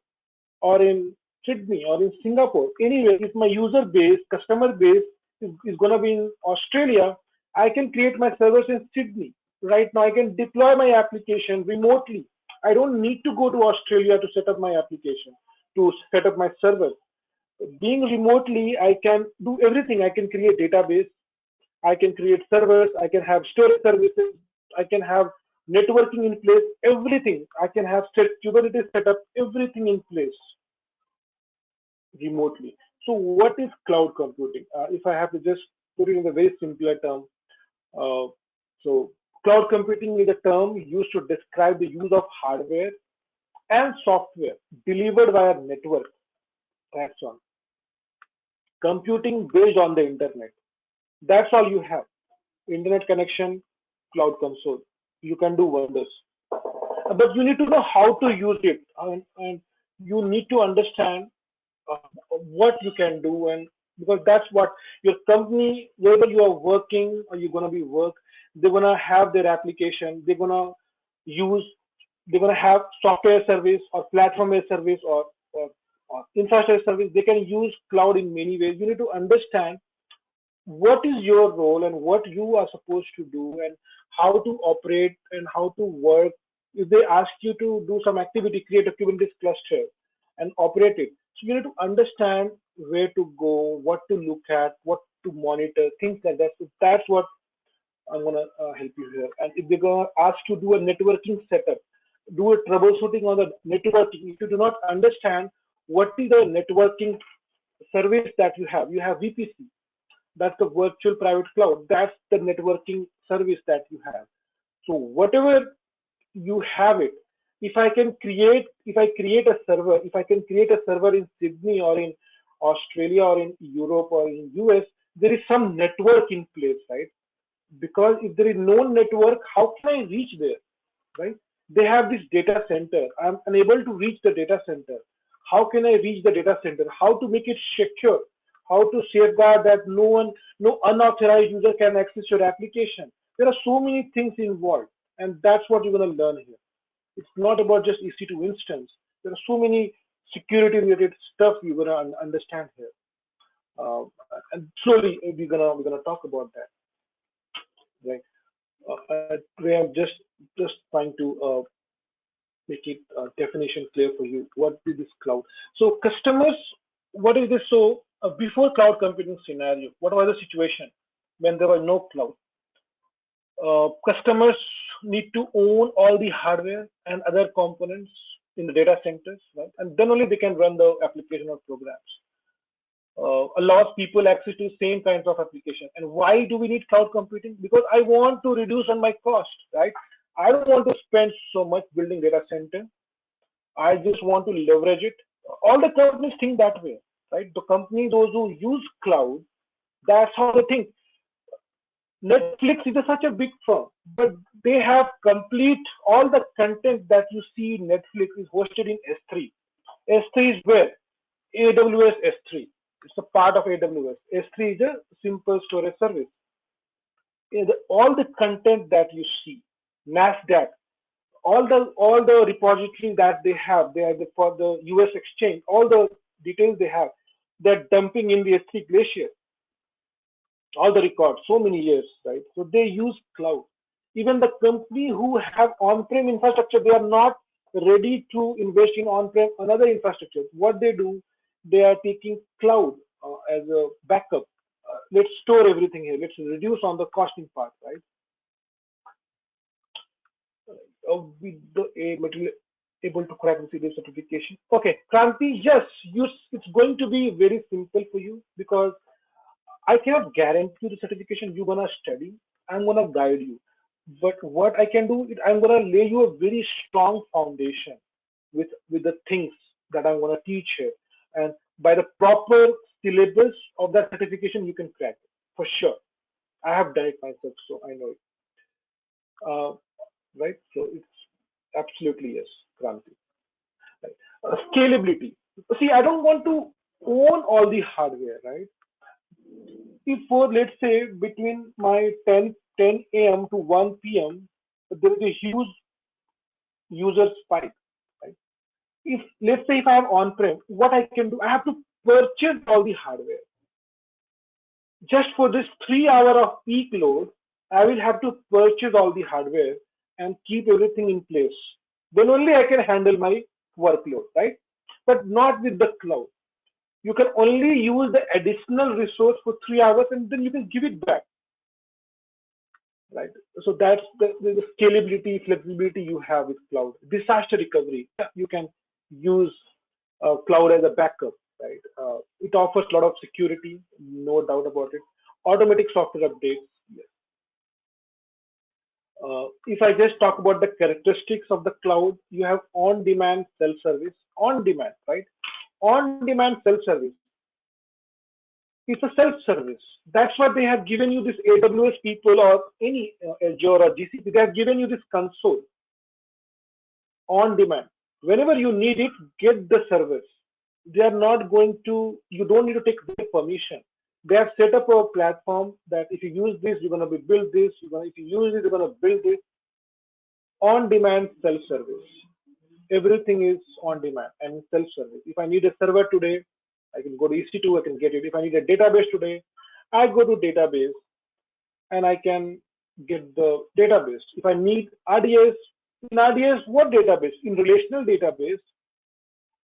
or in Sydney, or in Singapore, anywhere. If my user base, customer base is going to be in Australia, I can create my servers in Sydney. Right now, I can deploy my application remotely. I don't need to go to Australia to set up my application, to set up my server. Being remotely, I can do everything. I can create database, I can create servers, I can have storage services, I can have networking in place, everything. I can have Kubernetes set up, everything in place remotely. So what is cloud computing? If I have to just put it in a very simpler term, so cloud computing is a term used to describe the use of hardware and software delivered via network. That's all. computing based on the internet. That's all you have. Internet connection, cloud console. You can do wonders. But you need to know how to use it, and you need to understand what you can do, and because that's what your company, whether you are working or you're gonna be work, they're gonna have their application. Use. They're gonna have software service or platform as service or infrastructure service. They can use cloud in many ways. You need to understand what is your role and what you are supposed to do and how to operate and how to work. If they ask you to do some activity, create a Kubernetes cluster and operate it. So you need to understand where to go, what to look at, what to monitor, things like that. So that's what I'm gonna help you here. And if they're gonna ask you to do a networking setup, do a troubleshooting on the networking. If you do not understand what is the networking service that you have VPC. That's the virtual private cloud. That's the networking service that you have. So whatever you have it, if I create a server, if I can create a server in Sydney or in Australia or in Europe or in US, there is some network in place, right? Because if there is no network, how can I reach there, right? They have this data center. I'm unable to reach the data center. How can I reach the data center? How to make it secure? How to safeguard that no unauthorized user can access your application? There are so many things involved, and that's what you're going to learn here. It's not about just EC2 instance. There are so many security related stuff you're going to understand here, and slowly we're gonna talk about that, right? I'm just trying to make it definition clear for you. What is this cloud? So customers, what is this? So before cloud computing scenario, what was the situation when there was no cloud? Customers need to own all the hardware and other components in the data centers, right? And then only they can run the application or programs. Allows people access to same kinds of application. And why do we need cloud computing? Because I want to reduce on my cost, right? I don't want to spend so much building data center. I just want to leverage it. All the companies think that way, right? The company, those who use cloud, that's how they think. Netflix is such a big firm, but they have complete all the content that you see in Netflix is hosted in S3. S3 is where? AWS S3. It's a part of AWS. S3 is a simple storage service. All the content that you see, NASDAQ, all the repositories that they have, for the US exchange, all the details they have, they're dumping in the S3 Glacier. All the records, so many years, right? So they use cloud. Even the company who have on-prem infrastructure, they are not ready to invest in on-prem another infrastructure. What they do, they are taking cloud as a backup. Let's store everything here. Let's reduce on the costing part, right? With the material able to crack the CDF certification. Okay, Kranti, yes, it's going to be very simple for you because I cannot guarantee the certification you're gonna study. I'm gonna guide you. But what I can do is I'm gonna lay you a very strong foundation with the things that I'm gonna teach here. And by the proper syllabus of that certification, you can crack it for sure. I have done it myself, so I know it. Right? So it's absolutely yes, Kranti. Right. Scalability. See, I don't want to own all the hardware, right? If for let's say between my 10 a.m. to 1 p.m. there is a huge user spike, right? If let's say if I have on-prem, what I can do, I have to purchase all the hardware. Just for this 3 hour of peak load, I will have to purchase all the hardware and keep everything in place. Then only I can handle my workload, right? But not with the cloud. You can only use the additional resource for 3 hours and then you can give it back, right? So that's the scalability, flexibility you have with cloud. Disaster recovery, you can use cloud as a backup, right? It offers a lot of security, no doubt about it. Automatic software updates. Yes. If I just talk about the characteristics of the cloud, you have on-demand self-service, on-demand, right? On-demand self-service. It's a self-service. That's what they have given you, this AWS people or any Azure or GCP. They have given you this console on demand. Whenever you need it, get the service. They are not going to, you don't need to take their permission. They have set up a platform that if you use this, you're going to build this. If you use it, you're going to build this. On demand self-service. Everything is on demand and self-service. If I need a server today, I can go to EC2, I can get it. If I need a database today, I go to database and I can get the database. If I need RDS, in RDS, what database? In relational database,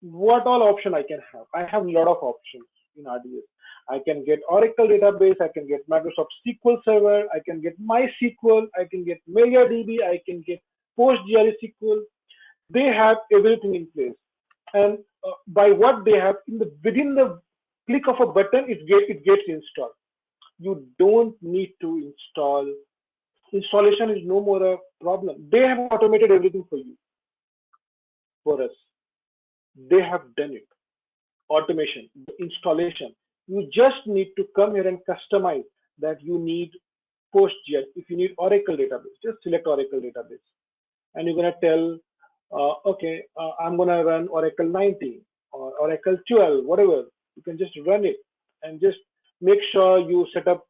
what all option I can have? I have a lot of options in RDS. I can get Oracle database, I can get Microsoft SQL Server, I can get MySQL, I can get MariaDB, I can get PostgreSQL. They have everything in place, and by what they have within the click of a button, it gets installed. You don't need to install. Installation is no more a problem. They have automated everything for you, for us. They have done it. Automation, installation. You just need to come here and customize that you need PostgreSQL. If you need Oracle database, just select Oracle database, and you're gonna tell, okay, I'm gonna run Oracle 19 or Oracle 12, whatever. You can just run it and just make sure you set up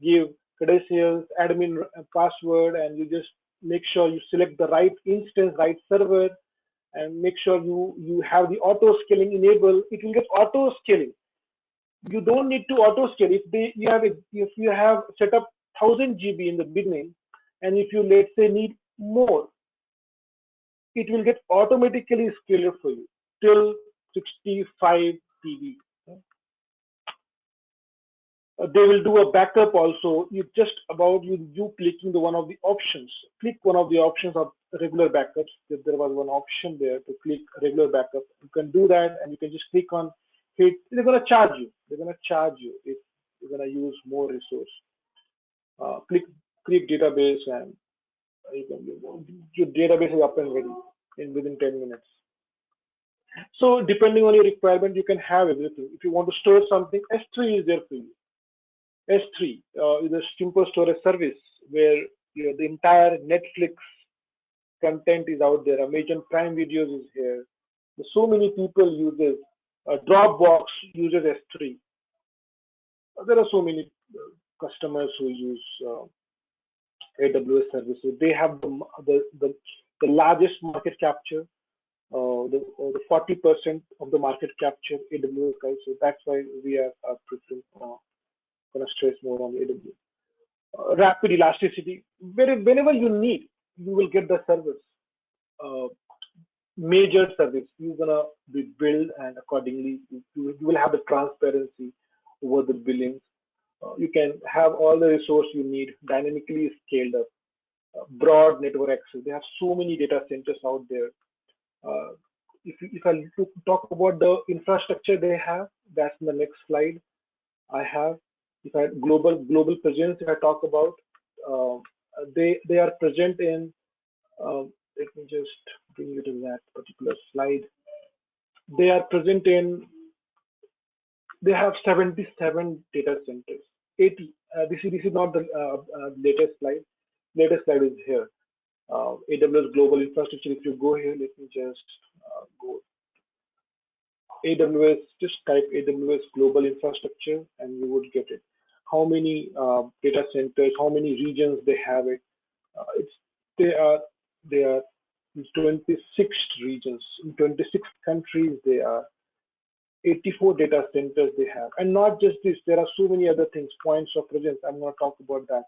give credentials, admin password, and you just make sure you select the right instance, right server, and make sure you have the auto scaling enabled. It will get auto scaling. You don't need to auto scale if you have set up 1000 GB in the beginning, and if you let's say need more, it will get automatically scaled for you till 65 TB. They will do a backup also. You just about you clicking the one of the options. Click one of the options of regular backups. If there was one option there to click regular backup, you can do that, and you can just click on hit. They're gonna charge you. They're gonna charge you if you're gonna use more resource. Click database, and your database is up and ready within 10 minutes. So depending on your requirement, you can have everything. If you want to store something, S3 is there for you. S3 is a simple storage service where the entire Netflix content is out there. Amazon Prime Videos is here. So many people use it. Dropbox uses S3. There are so many customers who use AWS services. They have the largest market capture, the 40% of the market capture AWS guys. So that's why we are preferring. Going to stress more on AWS. Rapid elasticity. Whenever you need, you will get the service. Major service, you're gonna be billed, and accordingly, you will have the transparency over the billings. You can have all the resource you need dynamically scaled up. Broad network access. They have so many data centers out there. If I talk about the infrastructure they have, that's in the next slide. I have. If I global presence, if I talk about, they are present in. Let me just bring you to that particular slide. They are present in. They have 77 data centers. 80. This is not the latest slide. Latest slide is here. AWS global infrastructure. If you go here, let me just go. AWS, just type AWS global infrastructure and you would get it. How many data centers, how many regions they have it. They are in 26 regions, in 26 countries they are. 84 data centers they have, and not just this, there are so many other things. Points of presence, I'm going to talk about that.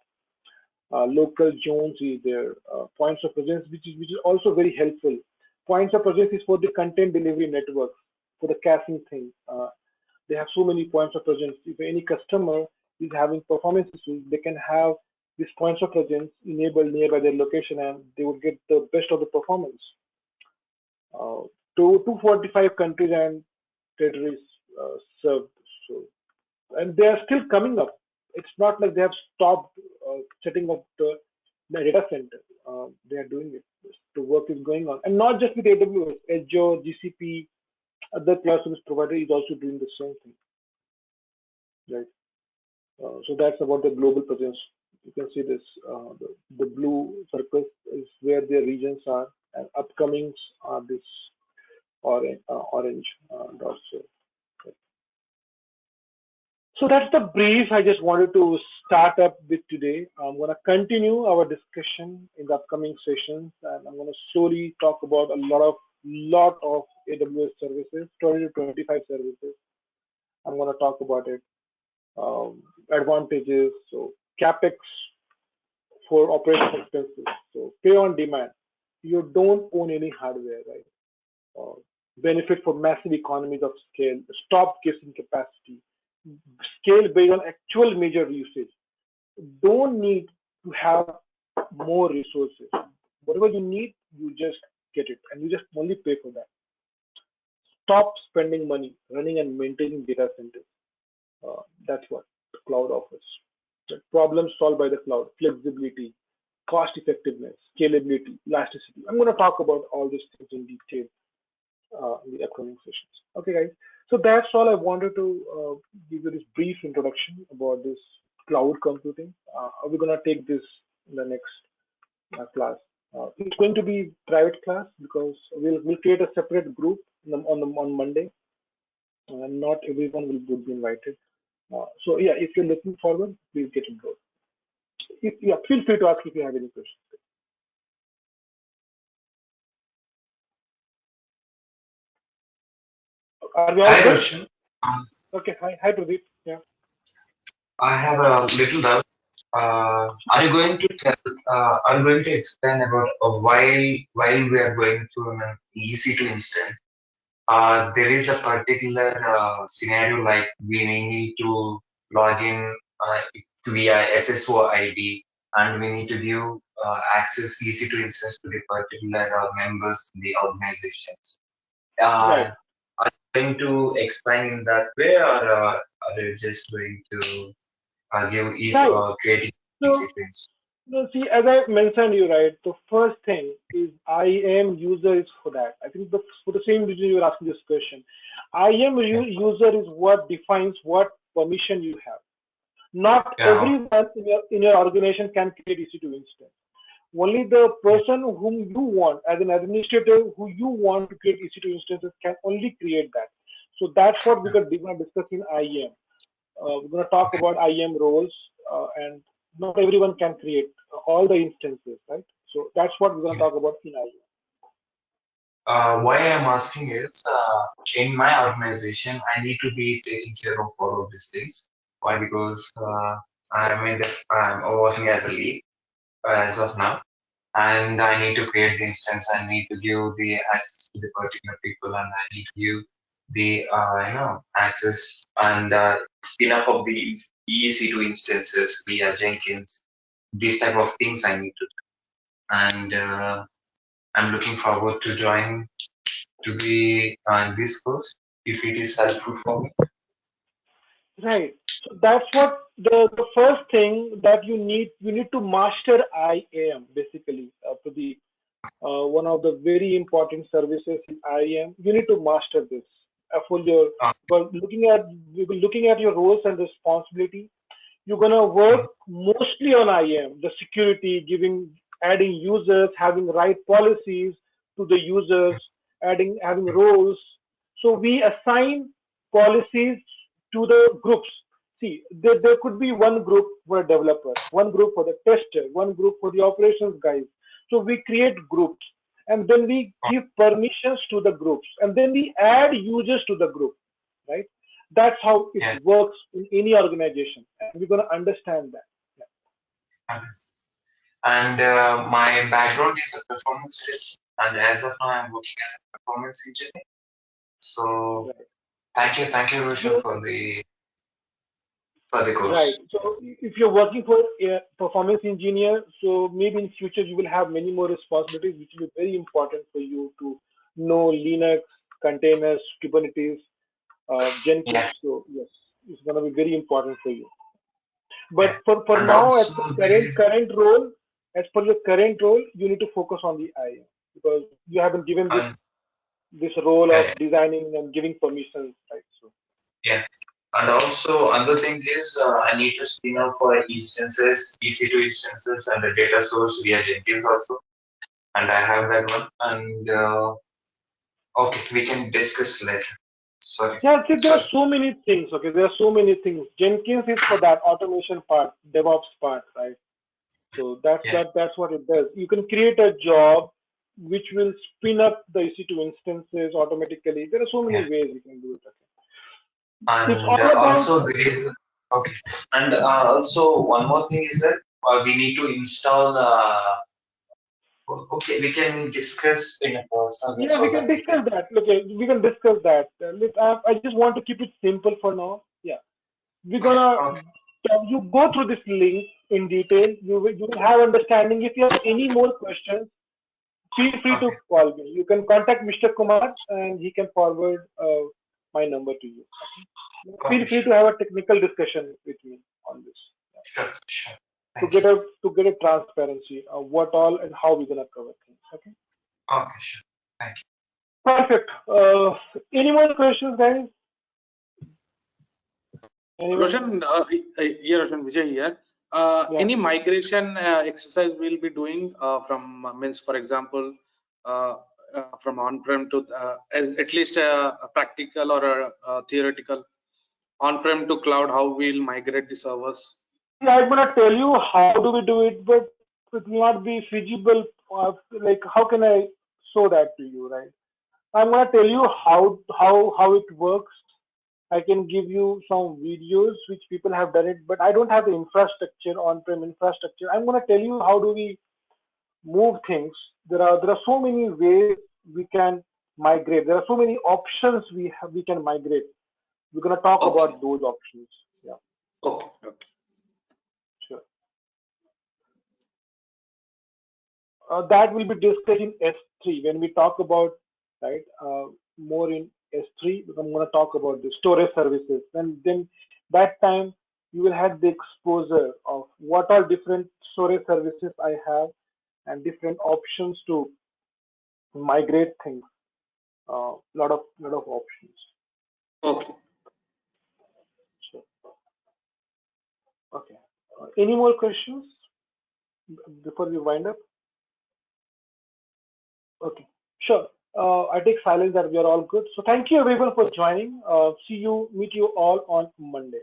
Local zones is there. Points of presence, which is also very helpful. Points of presence is for the content delivery network, for the caching thing. They have so many points of presence. If any customer is having performance issues, they can have these points of presence enabled nearby their location, and they would get the best of the performance. 245 countries and territories served. So, and they are still coming up. It's not like they have stopped setting up the data center. They are doing it. The work is going on, and not just with AWS, Azure, GCP, other cloud service provider is also doing the same thing. right? So that's about the global presence. You can see this, the blue circle is where their regions are, and upcomings are this orange dots. So that's the brief I just wanted to start up with today. I'm going to continue our discussion in the upcoming sessions, and I'm going to slowly talk about a lot of AWS services, 20 to 25 services. I'm going to talk about it, advantages, so capex for operational expenses, so pay on demand. You don't own any hardware, right? Benefit for massive economies of scale, stop guessing capacity, scale based on actual major usage. Don't need to have more resources. Whatever you need, you just get it, and you just only pay for that. Stop spending money running and maintaining data centers. That's what the cloud offers. The problem solved by the cloud: flexibility, cost effectiveness, scalability, elasticity. I'm going to talk about all these things in detail in the upcoming sessions. Okay, guys. So that's all I wanted to give you this brief introduction about this cloud computing. We're going to take this in the next class. It's going to be private class because we'll create a separate group on Monday, and not everyone would be invited. So yeah, if you're looking forward, please get enrolled. Yeah, feel free to ask if you have any questions. Are we all Hi, good? Roshan. Okay. Hi, Pradeep. Yeah. I have a little doubt. Are you going to are you going to explain about while we are going through an EC2 instance, there is a particular scenario like we may need to log in via SSO ID, and we need to give access EC2 instance to the particular members in the organizations. Right. Are you going to explain in that way, or are you just going to give Right. creating So, sequence? no, see, as I mentioned you, right, the first thing is IAM user is for that. I think for the same reason you were asking this question. IAM user is what defines what permission you have. Not Yeah. everyone in your organization can create EC2 instance. Only the person whom you want, as an administrator, who you want to create EC2 instances can only create that. So that's what we're going to discuss in IAM. We're going to talk about IAM roles, and not everyone can create all the instances, right? So that's what we're going to talk about in IAM. Why I'm asking is, in my organization, I need to be taking care of all of these things. Why? Because I'm working as a lead as of now, and I need to create the instance. I need to give the access to the particular people, and I need to give the access and enough of the EC2 instances via Jenkins. These type of things I need to do, and I'm looking forward to join to be this course if it is helpful for me. Right. So that's what the first thing that you need to master IAM basically, Pradeep. One of the very important services in IAM. You need to master this for your. Uh, But looking at your roles and responsibility, you're gonna work mostly on IAM, the security, adding users, having right policies to the users, having roles. So we assign policies to the groups. See, there could be one group for a developer, one group for the tester, one group for the operations guys. So we create groups, and then we give permissions to the groups, and then we add users to the group, right? That's how yeah. it works in any organization, and we're going to understand that. And my background is a performance test, and as of now, I'm working as a performance engineer. So Right. thank you, Roshan, So, for the right. course. So if you're working for a performance engineer, so maybe in future you will have many more responsibilities, which will be very important for you to know Linux, containers, Kubernetes, Jenkins. Yeah, So yes, it's going to be very important for you. But yeah. for And now, also there is as per your current role, you need to focus on the IAM because you have been given um, this role of yeah, designing and giving permissions, right? So yeah. And also another thing is I need to spin up instances, EC2 instances and the data source via Jenkins also. And I have that one. And okay, we can discuss later. Sorry. Yeah, see, there are Sorry. so many things. Okay, there are so many things. Jenkins is for that automation part, DevOps part, right? So Yeah. that's what it does. You can create a job which will spin up the EC2 instances automatically. There are so many Yeah. ways you can do it. It's And all about. also there is okay. And also one more thing is that we need to install. Okay, we can discuss in a personal way Yeah, we so can that we discuss can. that. Okay, we can discuss that. I just want to keep it simple for now. Yeah, we're gonna Okay. you go through this link in detail. You will have understanding. If you have any more questions, feel free to Okay. call me. You can contact Mr. Kumar and he can forward my number to you. Okay? Feel Okay. free to Sure. have a technical discussion with me on this Sure. Sure. to Thank get you. a transparency of what all and how we're gonna cover things. Okay. Okay. Sure. Thank you. Perfect. Any more questions, guys? Anyone? Roshan, Roshan, Vijay here. Yeah. Any migration exercise we'll be doing from means, for example, from on-prem to at least a practical or a theoretical on-prem to cloud, how we'll migrate the servers. Yeah, I'm gonna tell you how do we do it, but it will not be feasible. Like, how can I show that to you, right? I'm gonna tell you how it works. I can give you some videos which people have done it, but I don't have the infrastructure, on-prem infrastructure. I'm gonna tell you how do we move things. There are so many ways we can migrate. There are so many options we can migrate. We're gonna talk Okay, about those options. Yeah, okay, okay. sure. That will be discussed in S3 when we talk about, right, more in S3. I'm going to talk about the storage services, and then that time you will have the exposure of what are different storage services I have and different options to migrate things. Lot of options. Okay. So, okay. Any more questions before we wind up? Okay, sure. I take silence that we are all good. So thank you everyone for joining. Meet you all on Monday.